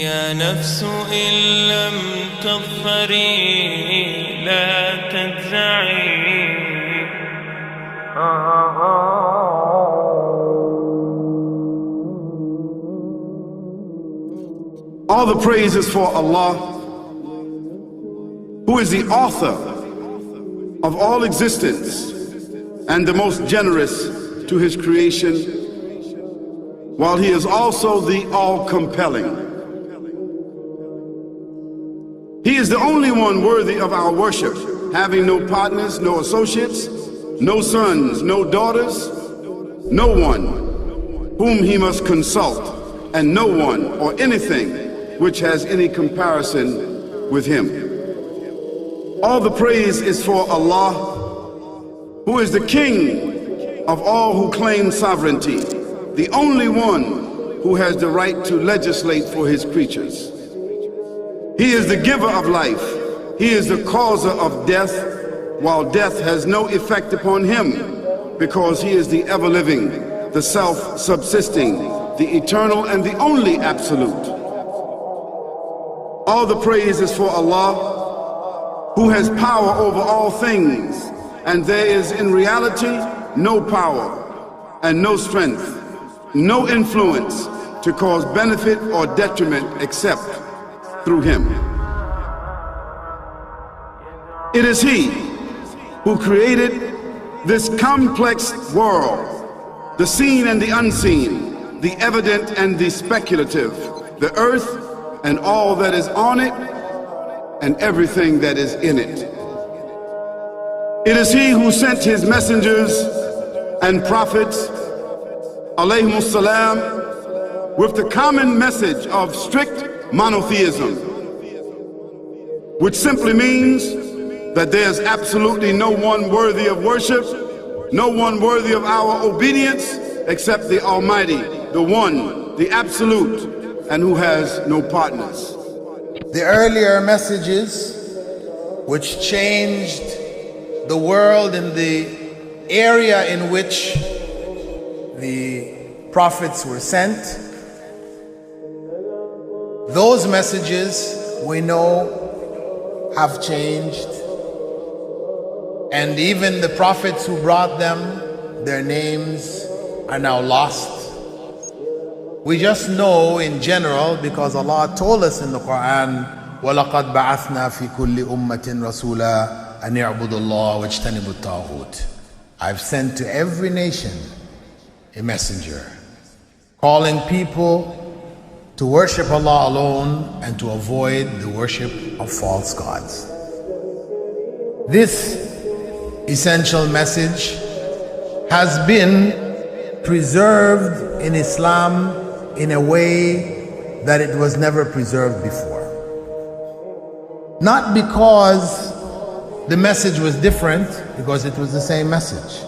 يا نفس إن لم تظفري لا تجزعي. All the praise is for Allah, who is the author of all existence and the most generous to his creation, while he is also the all-compelling. He is the only one worthy of our worship, having no partners, no associates, no sons, no daughters, no one whom he must consult, and no one or anything which has any comparison with him. All the praise is for Allah, who is the King of all who claim sovereignty, the only one who has the right to legislate for his creatures. He is the giver of life. He is the causer of death, while death has no effect upon him, because he is the ever-living, the self-subsisting, the eternal and the only absolute. All the praise is for Allah, who has power over all things, and there is in reality no power and no strength, no influence to cause benefit or detriment except through him. It is he who created this complex world, the seen and the unseen, the evident and the speculative, the earth and all that is on it and everything that is in it. It is he who sent his messengers and prophets, alayhimus salam, with the common message of strict monotheism, which simply means that there's absolutely no one worthy of worship, no one worthy of our obedience except the Almighty, the One, the Absolute, and who has no partners. The earlier messages which changed the world in the area in which the prophets were sent, those messages we know have changed, and even the prophets who brought them, their names are now lost. We just know in general because Allah told us in the Quran, وَلَقَدْ بَعَثْنَا فِي كُلِّ أُمَّةٍ رَسُولًا أَنْ يَعْبُدُوا اللَّهَ وَاجْتَنِبُوا الطَّاغُوتَ. I've sent to every nation a messenger, calling people to worship Allah alone and to avoid the worship of false gods. This essential message has been preserved in Islam in a way that it was never preserved before. Not because the message was different, because it was the same message,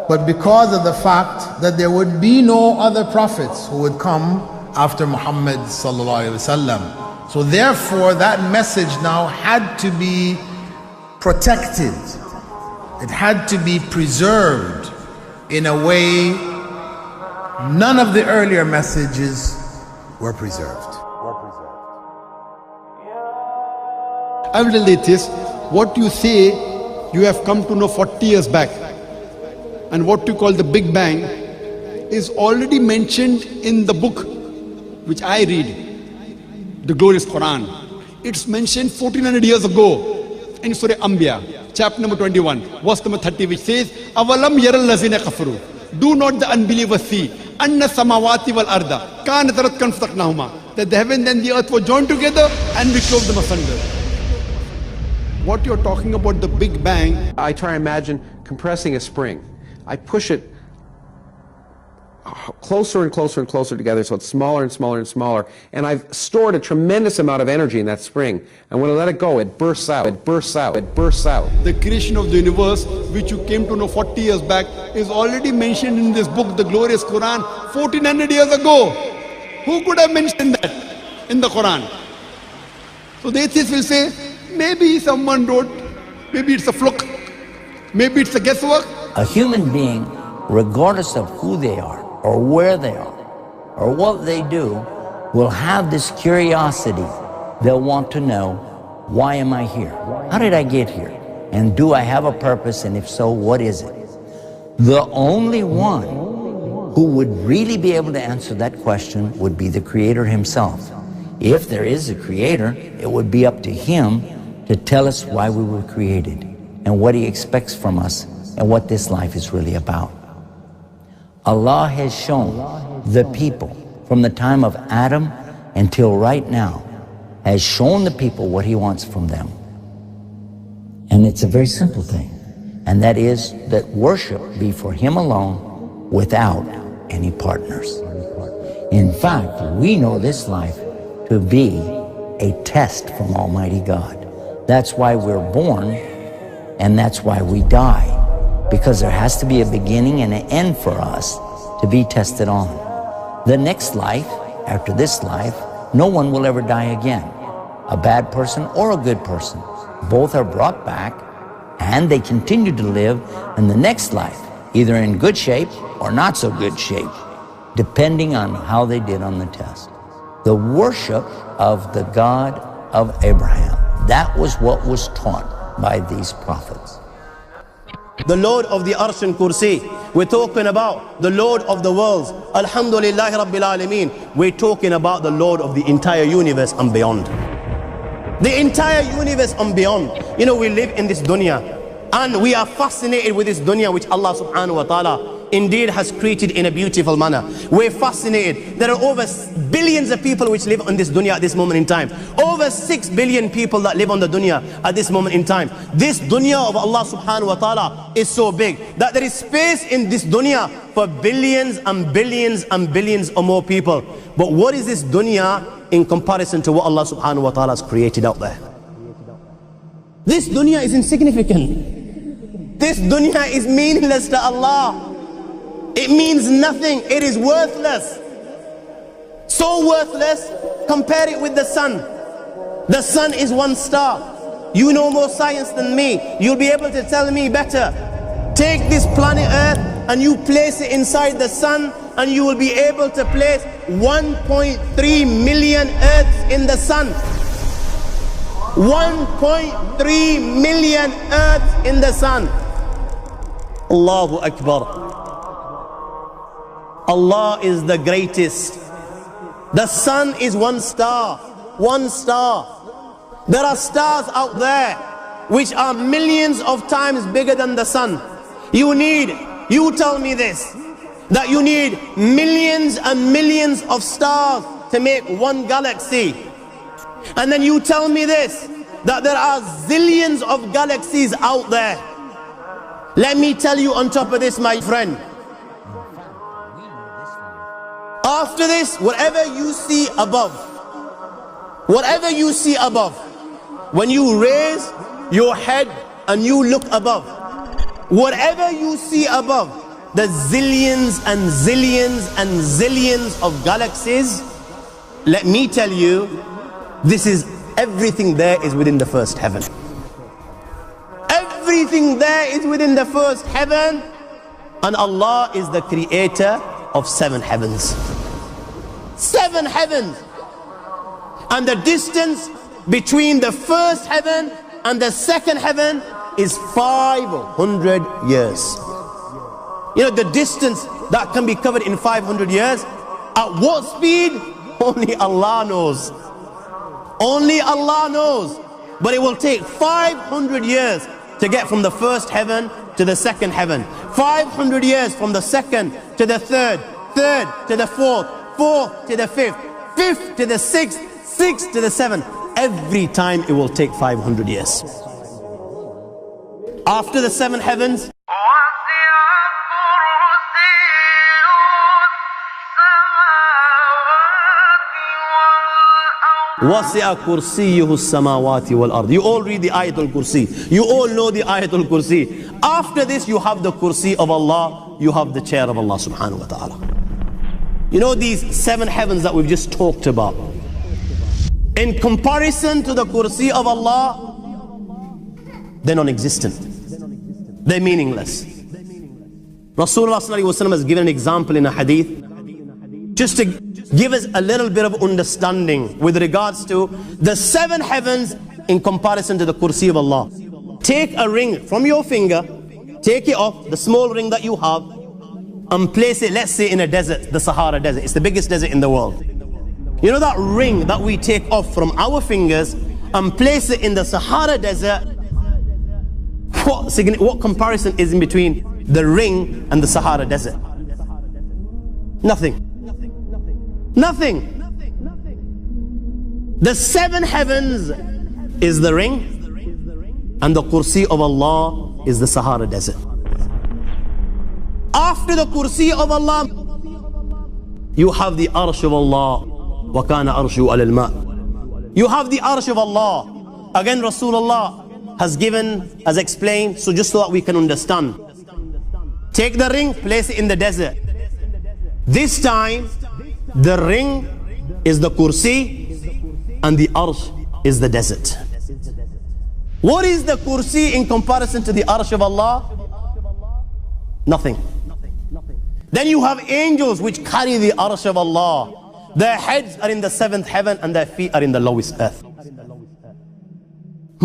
but because of the fact that there would be no other prophets who would come after Muhammad sallallahu alaihi wasallam. So therefore that message now had to be protected. It had to be preserved in a way none of the earlier messages were preserved. I will relate this. What you say you have come to know 40 years back, and what you call the Big Bang is already mentioned in the book which I read, the glorious Quran. It's mentioned 1400 years ago in Surah Anbiya, chapter number 21, verse number 30, which says, Avalam yaral lazina kafaru. Do not the unbelievers see anna samawati wal arda kanat ratkan fataqnahuma, that the heaven and the earth were joined together and we clove them asunder. What you're talking about, the Big Bang, I try to imagine compressing a spring. I push it closer and closer and closer together so it's smaller and smaller and smaller, and I've stored a tremendous amount of energy in that spring, and when I let it go, it bursts out, it bursts out, it bursts out. The creation of the universe, which you came to know 40 years back, is already mentioned in this book, the glorious Quran, 1400 years ago. Who could have mentioned that in the Quran? So the atheists will say, maybe someone wrote, maybe it's a fluke, maybe it's a guesswork. A human being, regardless of who they are, or where they are, or what they do, will have this curiosity. They'll want to know, why am I here? How did I get here? And do I have a purpose? And if so, what is it? The only one who would really be able to answer that question would be the Creator Himself. If there is a Creator, it would be up to Him to tell us why we were created and what He expects from us and what this life is really about. Allah has shown the people from the time of Adam until right now, has shown the people what He wants from them. And it's a very simple thing. And that is that worship be for Him alone without any partners. In fact, we know this life to be a test from Almighty God. That's why we're born and that's why we die. Because there has to be a beginning and an end for us to be tested on. The next life, after this life, no one will ever die again. A bad person or a good person. Both are brought back and they continue to live in the next life, either in good shape or not so good shape, depending on how they did on the test. The worship of the God of Abraham, that was what was taught by these prophets. The Lord of the Arsh and Kursi. We're talking about the Lord of the worlds. Alhamdulillah Rabbil Alameen. We're talking about the Lord of the entire universe and beyond. The entire universe and beyond. You know, we live in this dunya and we are fascinated with this dunya which Allah subhanahu wa ta'ala indeed has created in a beautiful manner. We're fascinated. There are over billions of people which live on this dunya at this moment in time. Over 6 billion people that live on the dunya at this moment in time. This dunya of Allah subhanahu wa ta'ala is so big that there is space in this dunya for billions and billions and billions or more people. But what is this dunya in comparison to what Allah subhanahu wa ta'ala has created out there? This dunya is insignificant. This dunya is meaningless to Allah. It means nothing. It is worthless. So worthless, compare it with the sun. The sun is one star. You know more science than me. You'll be able to tell me better. Take this planet Earth and you place it inside the sun and you will be able to place 1.3 million Earths in the sun. 1.3 million Earths in the sun. Allahu Akbar. Allah is the greatest. The sun is one star. One star. There are stars out there which are millions of times bigger than the sun. You tell me this, that you need millions and millions of stars to make one galaxy. And then you tell me this, that there are zillions of galaxies out there. Let me tell you on top of this, my friend. After this, whatever you see above, when you raise your head and you look above, whatever you see above, the zillions and zillions and zillions of galaxies, let me tell you, this is everything there is within the first heaven. Everything there is within the first heaven, and Allah is the creator of 7 heavens. 7 heavens. And the distance between the first heaven and the second heaven is 500 years. You know, the distance that can be covered in 500 years, at what speed? Only Allah knows. Only Allah knows. But it will take 500 years to get from the first heaven to the second heaven. 500 years from the second to the third, third to the fourth, fourth to the fifth, fifth to the sixth, sixth to the seventh. Every time it will take 500 years. After the 7 heavens, وَسِعَ كُرْسِيُّهُ السَّمَاوَاتِ وَالْأَرْضِ. You all read the Ayatul Kursi. You all know the Ayatul Kursi. After this you have the Kursi of Allah. You have the chair of Allah subhanahu wa ta'ala. You know these 7 heavens that we've just talked about, in comparison to the Kursi of Allah, they're non-existent. They're meaningless. Rasulullah ﷺ has given an example in a hadith. just to give us a little bit of understanding with regards to the 7 heavens in comparison to the kursi of Allah. Take a ring from your finger, take it off, the small ring that you have, and place it, let's say, in a desert, the Sahara Desert. It's the biggest desert in the world. You know that ring that we take off from our fingers and place it in the Sahara Desert? What comparison is in between the ring and the Sahara Desert? Nothing. Nothing. The 7 heavens is the ring, and the kursi of Allah is the Sahara Desert. After the kursi of Allah, you have the arsh of Allah. وَكَانَ أَرْشُهُ عَلَى الْمَاءِ. You have the arsh of Allah. Again, Rasulullah has explained, so just so that we can understand. Take the ring, place it in the desert. This time, the ring is the kursi and the arsh is the desert. What is the kursi in comparison to the arsh of Allah? Nothing. Then you have angels which carry the arsh of Allah. Their heads are in the 7th heaven and their feet are in the lowest earth.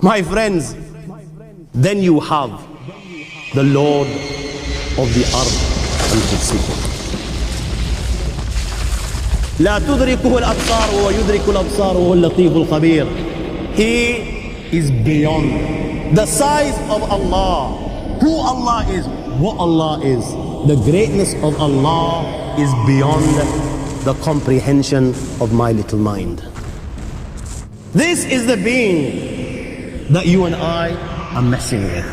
My friends, then you have the Lord of the Arsh al-Kursi. لا تدركه الأبصار وهو يدرك الأبصار وهو اللطيف الخبير. He is beyond the size of Allah, who Allah is, what Allah is. The greatness of Allah is beyond the comprehension of my little mind. This is the being that you and I are messing with.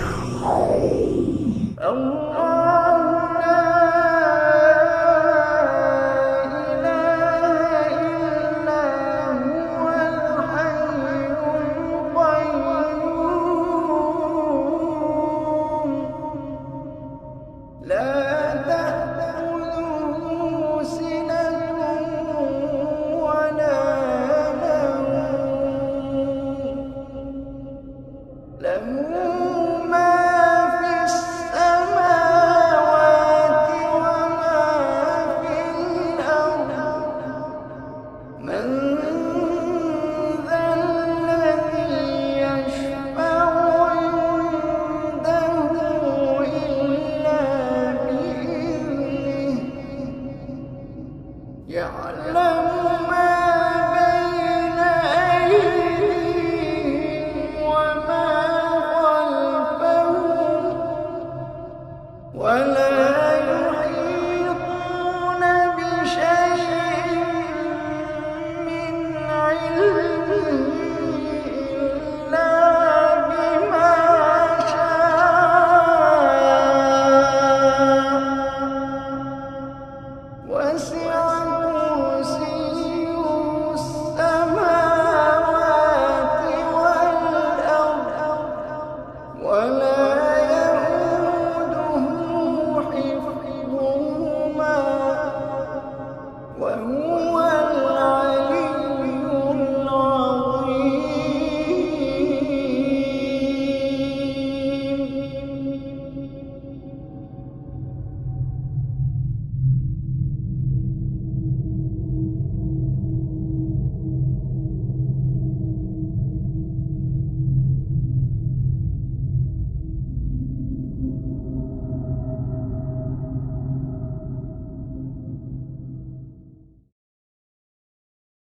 وهو